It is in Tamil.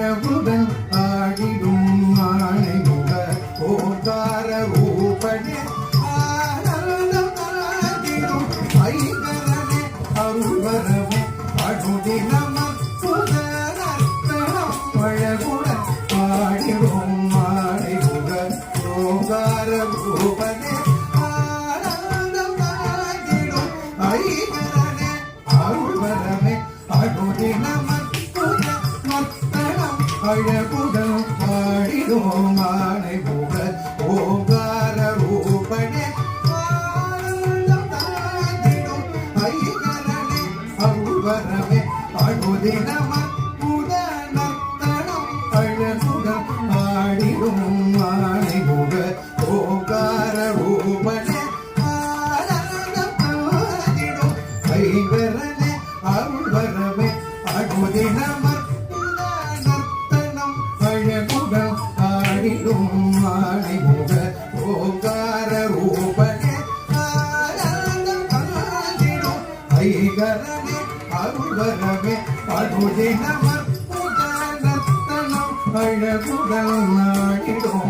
அழகுடன் ஆடிடும் ஆணைமுக ஓங்கார ரூபனே ஆனந்தம் ஆடிடும் ஐங்கரனே அருள்வரமே அனுதினம் சுதனர்த்தனம் அழகுடன் ஆடிடும் ஆணைமுக ஓங்கார ரூபனே ஆனந்தம் ஆடிடும் ஐங்கரனே அருள்வரமே அனுதினம் அழகுடன் பாடிடும் ஆணைமுக ஓங்கார ரூபனே ஆனந்தம் தாண்டிடும் ஐங்கரனே அருள்வரமே அனுதினம் நர்த்தனம் அழகுடன் பாடிடும் ஆணைமுக ஓங்கார ரூபனே ஆனந்தம் தாண்டிடும் ஐங்கரனே அருள்வரமே அனுதினம் அழகுடன் ஆடிடும் ஆணைமுக ஓங்கார ரூபனே ஆனந்தம் தாண்டிடும் ஐங்கரனே அருள்வரமே அனுதினம் நர்த்தனம் அழகுடன் ஆடிடும்